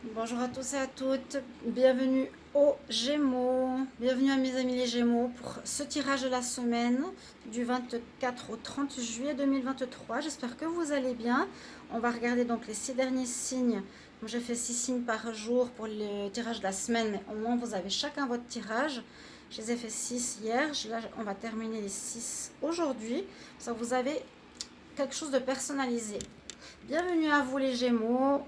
Bonjour à tous et à toutes, bienvenue aux Gémeaux, bienvenue à mes amis les Gémeaux pour ce tirage de la semaine du 24 au 30 juillet 2023. J'espère que vous allez bien. On va regarder donc les 6 derniers signes. J'ai fait 6 signes par jour pour le tirage de la semaine, mais au moins vous avez chacun votre tirage. Je les ai fait 6 hier, là on va terminer les 6 aujourd'hui. Ça vous avez quelque chose de personnalisé. Bienvenue à vous les Gémeaux.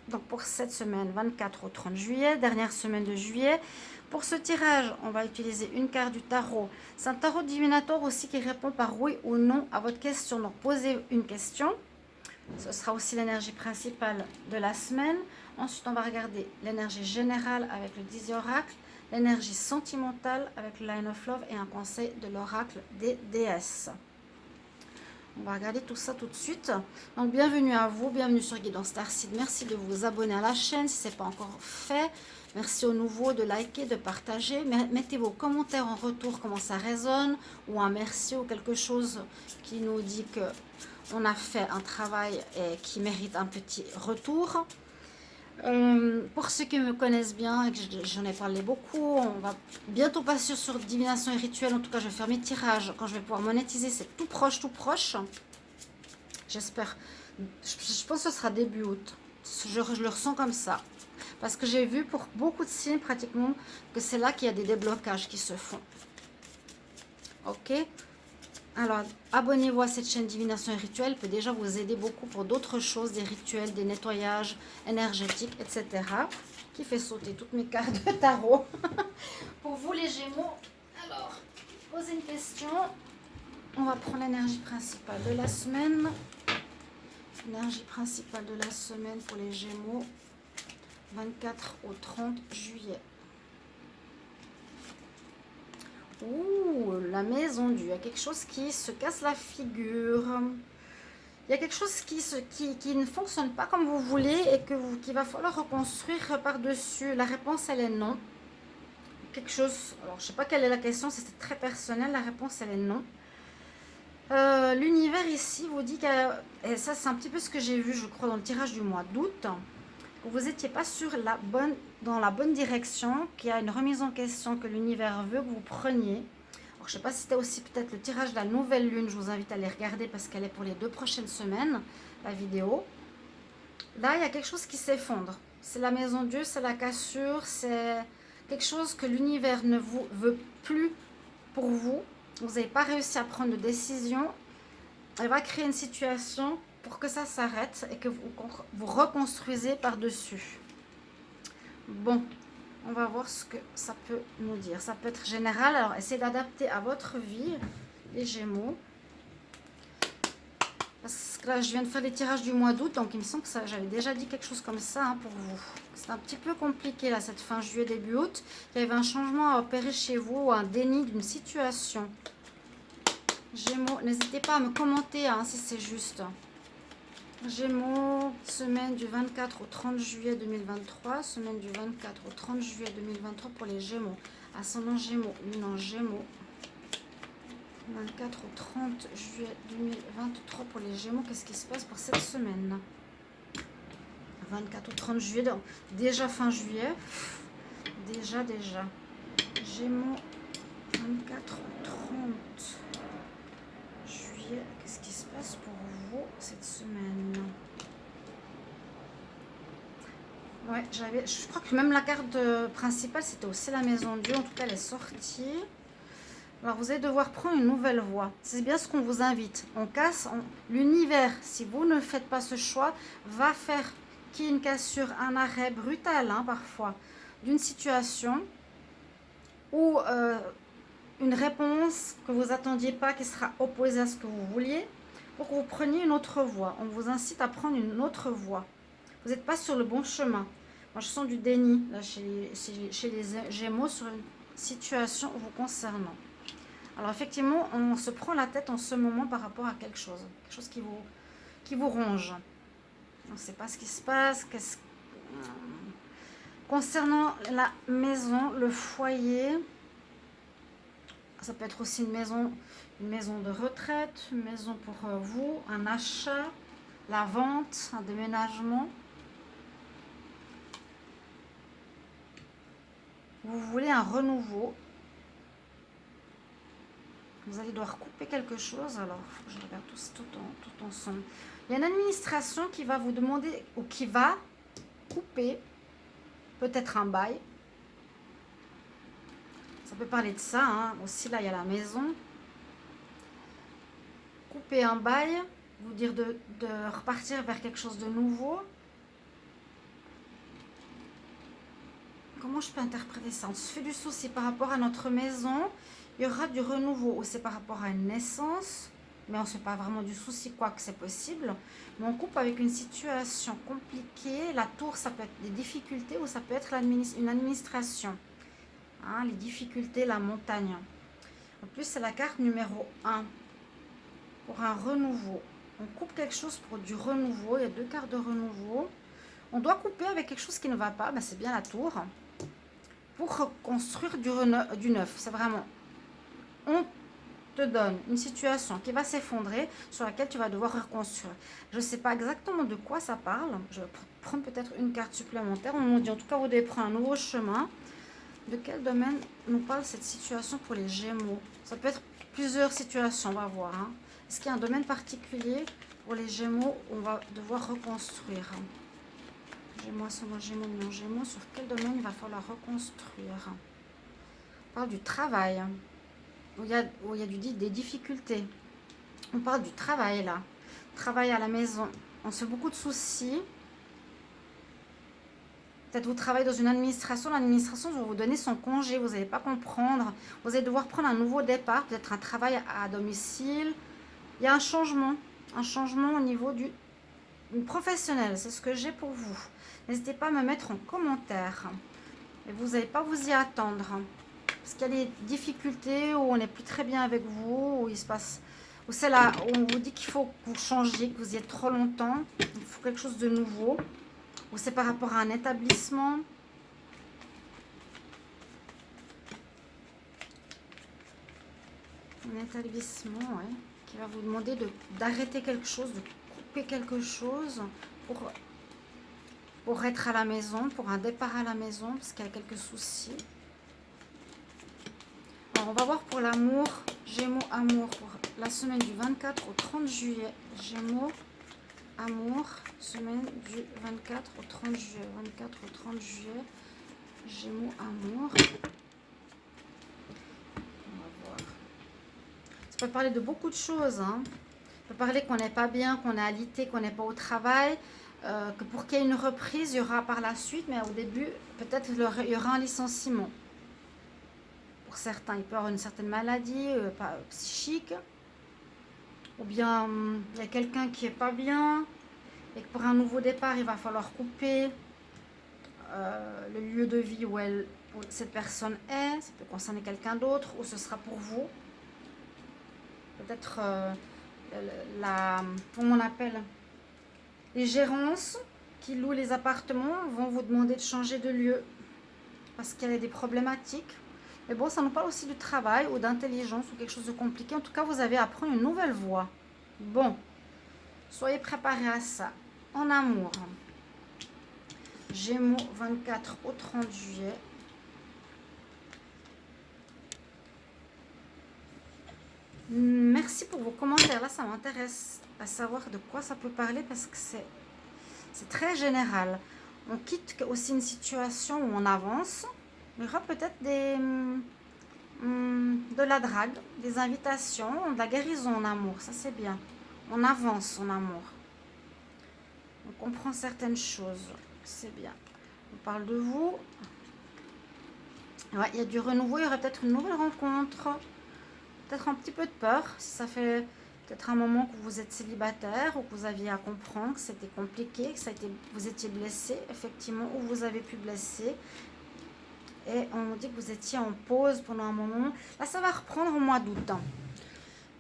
Donc pour cette semaine, 24 au 30 juillet, dernière semaine de juillet. Pour ce tirage, on va utiliser une carte du tarot. C'est un tarot divinatoire aussi qui répond par oui ou non à votre question. Donc posez une question. Ce sera aussi l'énergie principale de la semaine. Ensuite, on va regarder l'énergie générale avec le 10 oracle, l'énergie sentimentale avec le Line of Love et un conseil de l'oracle des déesses. On va regarder tout ça tout de suite. Donc bienvenue à vous, bienvenue sur Guidance Starseed. Merci de vous abonner à la chaîne si ce n'est pas encore fait. Merci aux nouveaux de liker, de partager. Mettez vos commentaires en retour, comment ça résonne, ou un merci ou quelque chose qui nous dit qu'on a fait un travail et qui mérite un petit retour. Pour ceux qui me connaissent bien et que j'en ai parlé beaucoup, on va bientôt passer sur divination et rituel. En tout cas, je vais faire mes tirages quand je vais pouvoir monétiser. C'est tout proche, tout proche. J'espère. Je pense que ce sera début août. Je le ressens comme ça. Parce que j'ai vu pour beaucoup de signes pratiquement que c'est là qu'il y a des déblocages qui se font. Ok. Alors, abonnez-vous à cette chaîne Divination et Rituel, peut déjà vous aider beaucoup pour d'autres choses, des rituels, des nettoyages énergétiques, etc. Qui fait sauter toutes mes cartes de tarot. Pour vous les Gémeaux, alors, posez une question. On va prendre l'énergie principale de la semaine. L'énergie principale de la semaine pour les Gémeaux, 24 au 30 juillet. Ouh, la maison Dieu, il y a quelque chose qui se casse la figure. Il y a quelque chose qui ne fonctionne pas comme vous voulez et qu'il va falloir reconstruire par-dessus. La réponse, elle est non. Quelque chose, alors je ne sais pas quelle est la question, c'est très personnel, la réponse, elle est non. L'univers ici vous dit que, et ça c'est un petit peu ce que j'ai vu, je crois, dans le tirage du mois d'août, vous n'étiez pas dans la bonne direction, qu'il y a une remise en question que l'univers veut que vous preniez. Alors, je ne sais pas si c'était aussi peut-être le tirage de la nouvelle lune, je vous invite à les regarder parce qu'elle est pour les 2 prochaines semaines, la vidéo. Là, il y a quelque chose qui s'effondre. C'est la maison Dieu, c'est la cassure, c'est quelque chose que l'univers ne vous veut plus pour vous. Vous n'avez pas réussi à prendre de décision. Elle va créer une situation pour que ça s'arrête et que vous reconstruisez par-dessus. Bon, on va voir ce que ça peut nous dire. Ça peut être général, alors essayez d'adapter à votre vie, les Gémeaux. Parce que là, je viens de faire les tirages du mois d'août, donc il me semble que j'avais déjà dit quelque chose comme ça hein, pour vous. C'est un petit peu compliqué là, cette fin juillet, début août. Il y avait un changement à opérer chez vous, ou un déni d'une situation. Gémeaux, n'hésitez pas à me commenter hein, si c'est juste. Gémeaux, semaine du 24 au 30 juillet 2023, semaine du 24 au 30 juillet 2023 pour les Gémeaux. Ascendant Gémeaux, lune en Gémeaux. 24 au 30 juillet 2023 pour les Gémeaux, qu'est-ce qui se passe pour cette semaine? 24 au 30 juillet, donc déjà fin juillet. Déjà. Gémeaux, 24 au 30 juillet, qu'est-ce qui se passe pour vous cette semaine? Ouais, je crois que même la carte principale, c'était aussi la maison Dieu. En tout cas, elle est sortie. Alors, vous allez devoir prendre une nouvelle voie. C'est bien ce qu'on vous invite. On casse. L'univers, si vous ne faites pas ce choix, va faire qu'il y ait une cassure, un arrêt brutal, hein, parfois, d'une situation ou une réponse que vous attendiez pas, qui sera opposée à ce que vous vouliez, pour que vous preniez une autre voie. On vous incite à prendre une autre voie. Vous n'êtes pas sur le bon chemin. Moi, je sens du déni là, chez les Gémeaux sur une situation vous concernant. Alors, effectivement, on se prend la tête en ce moment par rapport à quelque chose qui vous ronge. On ne sait pas ce qui se passe. Concernant la maison, le foyer, ça peut être aussi une maison de retraite, une maison pour vous, un achat, la vente, un déménagement. vous voulez un renouveau. Vous allez devoir couper quelque chose. Alors, je regarde tout ensemble. Il y a une administration qui va vous demander, ou qui va couper peut-être un bail. Ça peut parler de ça, hein. Aussi, là, il y a la maison. Couper un bail, vous dire de repartir vers quelque chose de nouveau. Comment je peux interpréter ça? On se fait du souci par rapport à notre maison. Il y aura du renouveau, ou c'est par rapport à une naissance. Mais on ne se fait pas vraiment du souci, quoi que c'est possible. Mais on coupe avec une situation compliquée. La tour, ça peut être des difficultés ou ça peut être une administration. Hein, les difficultés, la montagne. En plus, c'est la carte numéro 1. Pour un renouveau. On coupe quelque chose pour du renouveau. Il y a 2 cartes de renouveau. On doit couper avec quelque chose qui ne va pas. Ben, c'est bien la tour. Pour reconstruire du neuf. C'est vraiment... On te donne une situation qui va s'effondrer, sur laquelle tu vas devoir reconstruire. Je ne sais pas exactement de quoi ça parle. Je vais prendre peut-être une carte supplémentaire. On nous dit en tout cas, vous devez prendre un nouveau chemin. De quel domaine nous parle cette situation pour les Gémeaux? Ça peut être plusieurs situations, on va voir. Hein. Est-ce qu'il y a un domaine particulier pour les Gémeaux où on va devoir reconstruire? Gémeaux, ascendant Gémeaux, non Gémeaux, sur quel domaine il va falloir reconstruire? On parle du travail, où il y a des difficultés. On parle du travail là. Travail à la maison. On se fait beaucoup de soucis. Peut-être vous travaillez dans une administration. L'administration va vous donner son congé. Vous n'allez pas comprendre. Vous allez devoir prendre un nouveau départ. Peut-être un travail à domicile. Il y a un changement. Un changement au niveau du professionnel. C'est ce que j'ai pour vous. N'hésitez pas à me mettre en commentaire. Et vous n'allez pas vous y attendre. Parce qu'il y a des difficultés où on n'est plus très bien avec vous. Où il se passe... Où c'est là où on vous dit qu'il faut que vous changiez. Que vous y êtes trop longtemps. Il faut quelque chose de nouveau. Ou c'est par rapport à un établissement. Un établissement, ouais, qui va vous demander d'arrêter quelque chose, de couper quelque chose pour être à la maison, pour un départ à la maison, parce qu'il y a quelques soucis. Alors, on va voir pour l'amour, Gémeaux, amour, pour la semaine du 24 au 30 juillet. Gémeaux, amour, semaine du 24 au 30 juillet. 24 au 30 juillet, Gémeaux, amour. On va voir. Ça peut parler de beaucoup de choses. Hein. Ça peut parler qu'on n'est pas bien, qu'on est alité, qu'on n'est pas au travail. Que pour qu'il y ait une reprise, il y aura par la suite, mais au début, peut-être il y aura un licenciement. Pour certains, il peut y avoir une certaine maladie psychique. Ou bien il y a quelqu'un qui n'est pas bien. Et que pour un nouveau départ, il va falloir couper le lieu de vie où cette personne est. Ça peut concerner quelqu'un d'autre ou ce sera pour vous. Peut-être comment on appelle, les gérances qui louent les appartements vont vous demander de changer de lieu parce qu'il y a des problématiques. Mais bon, ça nous parle aussi du travail ou d'intelligence ou quelque chose de compliqué. En tout cas, vous avez à apprendre une nouvelle voie. Bon, soyez préparés à ça. En amour, Gémeaux 24 au 30 juillet. Merci pour vos commentaires. Là, ça m'intéresse à savoir de quoi ça peut parler parce que c'est très général. On quitte aussi une situation où on avance. Il y aura peut-être de la drague, des invitations, de la guérison en amour. Ça, c'est bien. On avance en amour. On comprend certaines choses. C'est bien. On parle de vous. Ouais, il y a du renouveau. Il y aurait peut-être une nouvelle rencontre. Peut-être un petit peu de peur. Si ça fait peut-être un moment que vous êtes célibataire ou que vous aviez à comprendre que c'était compliqué, que vous étiez blessé, effectivement, ou vous avez pu blesser. Et on nous dit que vous étiez en pause pendant un moment. Là, ça va reprendre au mois d'août.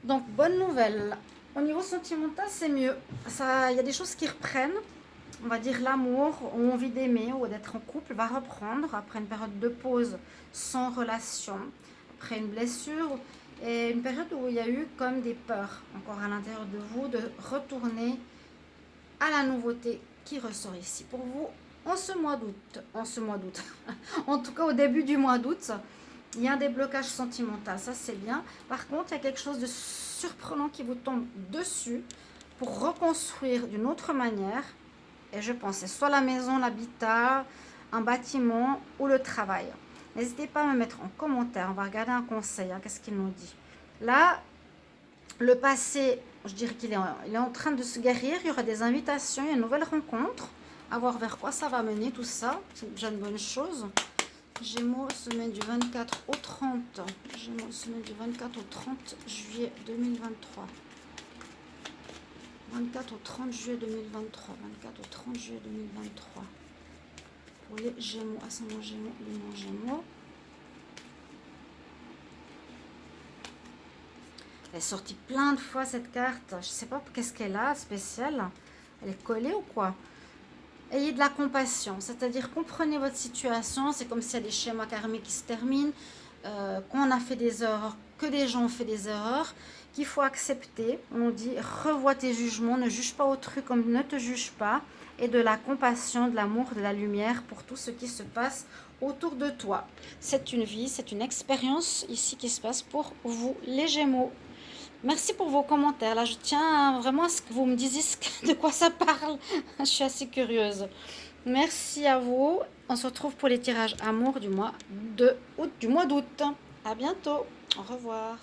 Donc, bonne nouvelle. Au niveau sentimental, c'est mieux. Il y a des choses qui reprennent. On va dire l'amour, ou envie d'aimer, ou d'être en couple, va reprendre après une période de pause sans relation, après une blessure, et une période où il y a eu comme des peurs encore à l'intérieur de vous, de retourner à la nouveauté qui ressort ici pour vous. en ce mois d'août, en tout cas au début du mois d'août, il y a un déblocage sentimental, ça c'est bien. Par contre, il y a quelque chose de surprenant qui vous tombe dessus pour reconstruire d'une autre manière. Et je pense c'est soit la maison, l'habitat, un bâtiment ou le travail. N'hésitez pas à me mettre en commentaire, on va regarder un conseil, hein, qu'est-ce qu'il nous dit. Là, le passé, je dirais qu'il est en train de se guérir, il y aura des invitations, il y a une nouvelle rencontre, à voir vers quoi ça va mener tout ça, c'est déjà une bonne chose. Gémeaux, semaine du 24 au 30. Gémeaux, semaine du 24 au 30 juillet 2023. 24 au 30 juillet 2023. 24 au 30 juillet 2023. Pour les Gémeaux, ascendant Gémeaux, Lune Gémeaux. Elle est sortie plein de fois cette carte. Je ne sais pas qu'est-ce qu'elle a spécial. Elle est collée ou quoi? Ayez de la compassion, c'est-à-dire comprenez votre situation. C'est comme s'il y a des schémas karmiques qui se terminent, qu'on a fait des erreurs, que des gens ont fait des erreurs, qu'il faut accepter. On dit revois tes jugements, ne juge pas autrui comme ne te juge pas, et de la compassion, de l'amour, de la lumière pour tout ce qui se passe autour de toi. C'est une vie, c'est une expérience ici qui se passe pour vous les Gémeaux. Merci pour vos commentaires. Là, je tiens vraiment à ce que vous me disiez de quoi ça parle. Je suis assez curieuse. Merci à vous. On se retrouve pour les tirages amour du mois d'août. À bientôt. Au revoir.